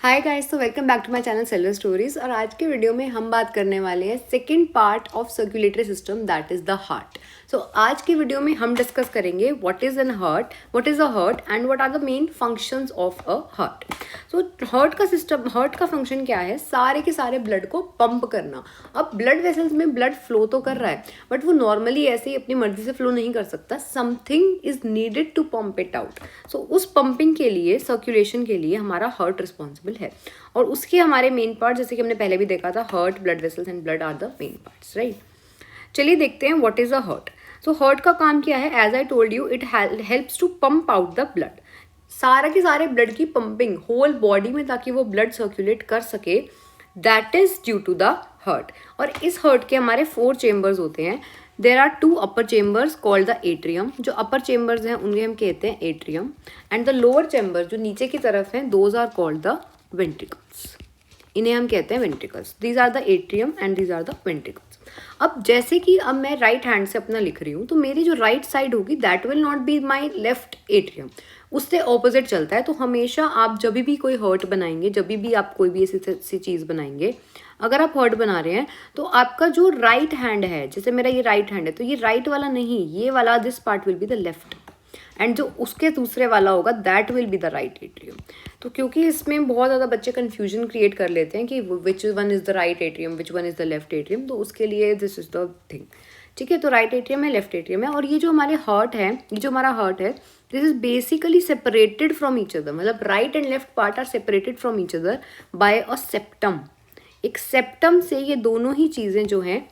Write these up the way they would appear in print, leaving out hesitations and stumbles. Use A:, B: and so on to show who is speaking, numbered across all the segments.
A: हाय guys, तो welcome back to my channel seller stories. और आज के वीडियो में हम बात करने वाले हैं second part of circulatory system, that is the heart. So आज की वीडियो में हम डिस्कस करेंगे what is a heart and what are the main functions of a heart. So heart का फंक्शन क्या है? सारे के सारे ब्लड को पंप करना। अब ब्लड वेसल्स में ब्लड फ्लो तो कर रहा है, बट वो नॉर्मली ऐसे ही अपनी मर्जी से फ्लो नहीं कर सकता। Something is needed to pump it out. So उस पंपिंग के लिए, सर्कुलेशन के लिए हमारा हार्ट रिस्पॉन्सिबल है। और उसके हमारे मेन पार्ट, जैसे कि हमने पहले भी देखा था, heart, blood vessels and blood are the main parts, right. चलिए देखते हैं what is a heart. So heart का काम क्या है? As I told you, it helps to pump out the blood. सारा के सारे ब्लड की पंपिंग होल बॉडी में, ताकि वो ब्लड सर्कुलेट कर सके, that is due to the heart. और इस हार्ट के हमारे 4 चेम्बर्स होते हैं। There are 2 upper chambers called the atrium. जो अपर चेम्बर्स हैं उन्हें हम कहते हैं atrium, and the lower chambers जो नीचे की तरफ हैं, those are called the ventricles. इन्हें हम कहते हैं ventricles. These are the atrium and these are the ventricles. अब जैसे कि अब मैं राइट हैंड से अपना लिख रही हूँ, तो मेरी जो राइट साइड होगी that will not be my left atrium, उससे ऑपोजिट चलता है। तो हमेशा आप जब भी कोई हर्ट बनाएंगे, जब भी आप कोई भी ऐसी चीज़ बनाएंगे, अगर आप हर्ट बना रहे हैं, तो आपका जो राइट हैंड है, जैसे मेरा ये राइट हैंड है, तो ये राइट वाला नहीं, ये वाला, this part will be the left, and जो उसके दूसरे वाला होगा that will be the right atrium. तो क्योंकि इसमें बहुत ज़्यादा बच्चे कन्फ्यूजन क्रिएट कर लेते हैं कि which one is the right atrium, which one is the left atrium, तो उसके लिए दिस इज द थिंग। ठीक है, तो राइट एट्रियम है, लेफ्ट एट्रियम है। और ये जो हमारे हार्ट है, ये जो हमारा हार्ट है, this is basically separated from each other. मतलब right and left part are separated from each other by a septum. एक सेप्टम से ये दोनों ही चीज़ें जो हैं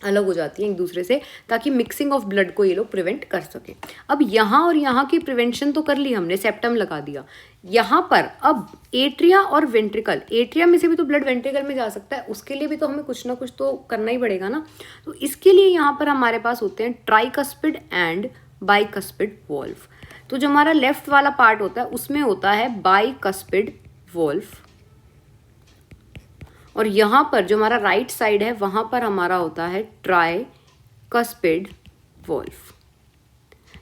A: अलग हो जाती हैं एक दूसरे से, ताकि मिक्सिंग ऑफ ब्लड को ये लोग प्रिवेंट कर सके। अब यहाँ और यहाँ की प्रिवेंशन तो कर ली हमने, सेप्टम लगा दिया। यहाँ पर अब एट्रिया और वेंट्रिकल, एट्रिया में से भी तो ब्लड वेंट्रिकल में जा सकता है, उसके लिए भी तो हमें कुछ ना कुछ तो करना ही पड़ेगा ना। तो इसके लिए यहाँ पर हमारे पास होते हैं ट्राइकस्पिड एंड बाइकस्पिड वॉल्व। तो जो हमारा लेफ्ट वाला पार्ट होता है उसमें होता है बाइकस्पिड वॉल्व, और यहाँ पर जो हमारा राइट साइड है वहाँ पर हमारा होता है ट्राइकस्पिड वॉल्व।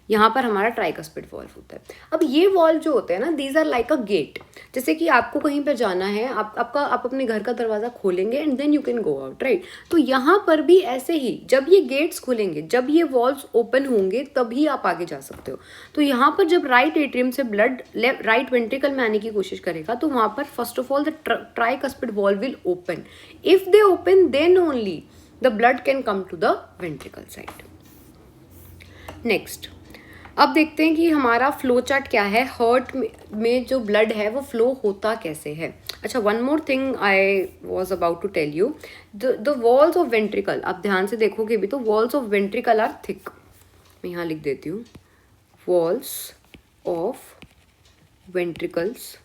A: यहाँ पर हमारा ट्राइकस्पिड वॉल्व होता है। अब ये वॉल्व जो होते हैं ना, these are like a gate. जैसे कि आपको कहीं पर जाना है, आप अपने घर का दरवाज़ा खोलेंगे and then you can go out, right. तो यहाँ पर भी ऐसे ही, जब ये गेट्स खुलेंगे, जब ये वॉल्व्स ओपन होंगे, तभी आप आगे जा सकते हो। तो यहाँ पर जब राइट एट्रियम से ब्लड राइट वेंट्रिकल में आने की कोशिश करेगा, तो वहाँ पर first of all the tricuspid valve will open. If they open, then only the blood can come to the ventricle side. Next, अब देखते हैं कि हमारा फ्लो चार्ट क्या है। हार्ट में जो ब्लड है वो फ्लो होता कैसे है। अच्छा, one more thing I was about to tell you, the walls of ventricle, आप ध्यान से देखोगे भी तो walls of ventricle are thick. मैं यहाँ लिख देती हूँ, walls of ventricles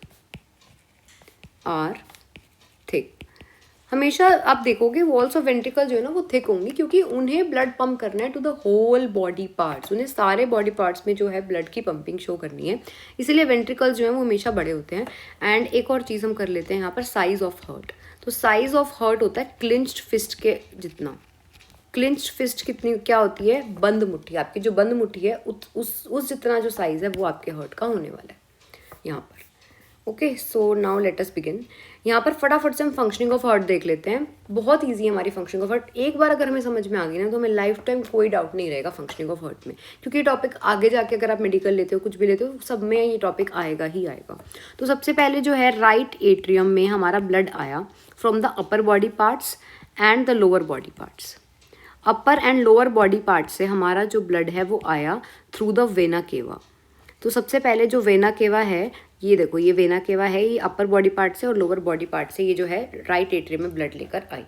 A: are thick. हमेशा आप देखोगे वॉल्स ऑफ वेंट्रिकल जो है ना वो थिक होंगी, क्योंकि उन्हें ब्लड पंप करना है to the whole body parts. उन्हें सारे बॉडी पार्ट्स में जो है ब्लड की पंपिंग शो करनी है, इसीलिए वेंट्रिकल्स जो है वो हमेशा बड़े होते हैं। एंड एक और चीज़ हम कर लेते हैं यहाँ पर, साइज ऑफ हार्ट। तो साइज ऑफ हार्ट होता है क्लिंच्ड फिस्ट के जितना। क्लिंच्ड फिस्ट कितनी क्या होती है? बंद मुट्ठी। आपकी जो बंद मुट्ठी है उस जितना जो साइज है वो आपके हार्ट का होने वाला है यहाँ पर। Okay, so now let us begin. यहाँ पर फटाफट से हम फंक्शनिंग ऑफ हार्ट देख लेते हैं। बहुत इजी है हमारी फंक्शनिंग ऑफ हार्ट। एक बार अगर हमें समझ में आ गई ना, तो हमें लाइफ टाइम कोई डाउट नहीं रहेगा फंक्शनिंग ऑफ हार्ट में, क्योंकि ये टॉपिक आगे जाके अगर आप मेडिकल लेते हो, कुछ भी लेते हो, सब में ये टॉपिक आएगा ही आएगा। तो सबसे पहले जो है, राइट एट्रियम में हमारा ब्लड आया from the upper body parts and the lower body parts. Upper and lower body part से हमारा जो ब्लड है वो आया थ्रू द वेना केवा। तो सबसे पहले जो वेना केवा है, ये देखो, ये वेना केवा है, ये अपर बॉडी पार्ट से और लोअर बॉडी पार्ट से ये जो है राइट एट्रियम में ब्लड लेकर आई।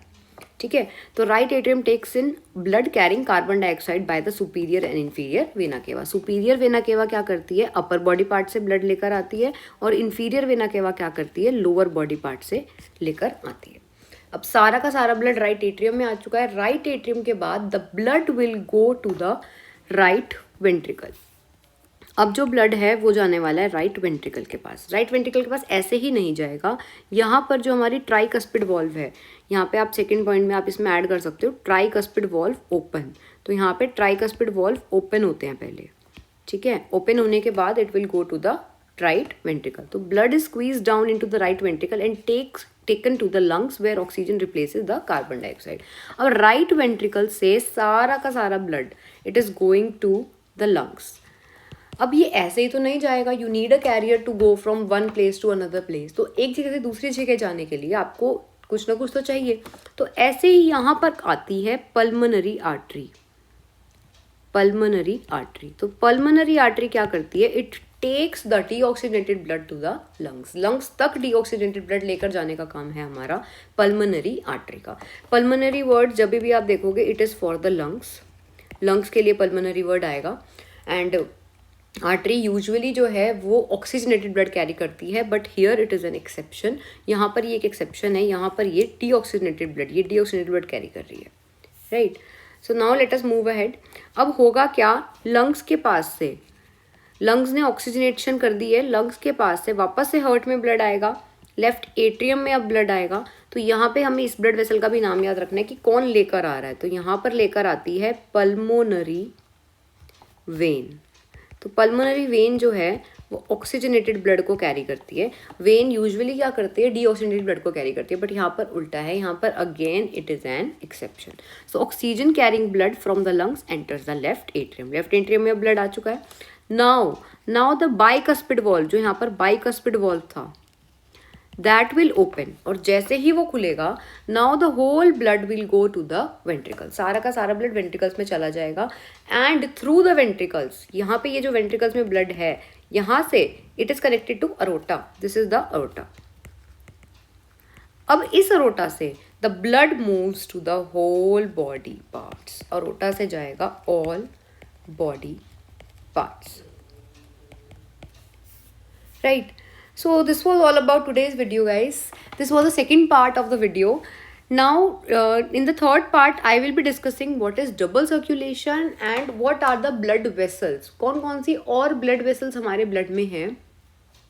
A: ठीक है, तो right atrium takes in blood carrying carbon dioxide by the superior and inferior vena cava. Superior vena cava क्या करती है? अपर बॉडी पार्ट से ब्लड लेकर आती है, और इंफीरियर वेना केवा क्या करती है? लोअर बॉडी पार्ट से लेकर आती है। अब सारा का सारा ब्लड राइट एट्रियम में आ चुका है। राइट एट्रियम के बाद the blood will go to the right ventricle. अब जो ब्लड है वो जाने वाला है राइट वेंट्रिकल के पास। राइट वेंट्रिकल के पास ऐसे ही नहीं जाएगा, यहाँ पर जो हमारी ट्राइकस्पिड वॉल्व है, यहाँ पे आप सेकंड पॉइंट में आप इसमें ऐड कर सकते हो ट्राइकस्पिड वॉल्व ओपन। तो यहाँ पे ट्राइकस्पिड वॉल्व ओपन होते हैं पहले, ठीक है। ओपन होने के बाद it will go to the right ventricle. So blood is squeezed down into the right ventricle and taken to the lungs where oxygen replaces the carbon dioxide. अब right ventricle से सारा का सारा blood it is going to the lungs. अब ये ऐसे ही तो नहीं जाएगा, you need a carrier to go from one place to another place. तो एक जगह से दूसरी जगह जाने के लिए आपको कुछ ना कुछ तो चाहिए. तो ऐसे ही यहाँ पर आती है पल्मोनरी आर्टरी. पल्मोनरी आर्टरी, तो पल्मोनरी आर्टरी क्या करती है, it takes the deoxygenated blood to the lungs. Lungs तक डीऑक्सीजनेटेड ब्लड लेकर जाने का काम है हमारा पल्मोनरी आर्टरी का. पल्मोनरी वर्ड जब भी आप देखोगे it is for the lungs. Lungs के लिए पल्मोनरी वर्ड आएगा. एंड आर्टरी यूजुअली जो है वो ऑक्सीजनेटेड ब्लड कैरी करती है, but here it is an exception. यहाँ पर ये एक एक्सेप्शन है, यहाँ पर ये डीऑक्सीजनेटेड ब्लड कैरी कर रही है, right. So now let us move ahead. अब होगा क्या, लंग्स के पास से, लंग्स ने ऑक्सीजनेशन कर दी है, लंग्स के पास से वापस से हार्ट में ब्लड आएगा, लेफ्ट एट्रियम में अब ब्लड आएगा. तो यहाँ पे हमें इस ब्लड वेसल का भी नाम याद रखना है कि कौन लेकर आ रहा है. तो यहाँ पर लेकर आती है पल्मोनरी वेन. तो पल्मोनरी वेन जो है वो ऑक्सीजनेटेड ब्लड को कैरी करती है. वेन यूजुअली क्या करती है, डीऑक्सीजनेटेड ब्लड को कैरी करती है, बट यहाँ पर उल्टा है, यहाँ पर again it is an exception. So oxygen carrying blood from the lungs enters the left atrium. Left atrium में ब्लड आ चुका है. नाउ द बाइकस्पिड वॉल्व, जो यहाँ पर बाइकस्पिड वॉल्व था, दैट विल ओपन. और जैसे ही वो खुलेगा, now the whole blood will go to the ventricle. सारा का सारा ब्लड वेंट्रिकल्स में चला जाएगा. एंड थ्रू द वेंट्रिकल्स, यहाँ पे ये जो वेंट्रिकल्स में ब्लड है, यहाँ से it is connected to aorta. This is the aorta. अब इस अरोटा से the blood moves to the whole body parts. Aorta से जाएगा all body parts, right. So this was all about today's video, guys. This was the second part of the video. Now in the third part I will be discussing what is double circulation and what are the blood vessels. कौन कौन सी और blood vessels हमारे blood में हैं,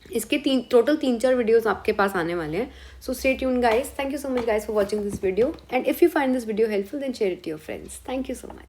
A: इसके total 3-4 videos आपके पास आने वाले हैं. So stay tuned, guys. Thank you so much, guys, for watching this video. And if you find this video helpful, then share it to your friends. Thank you so much.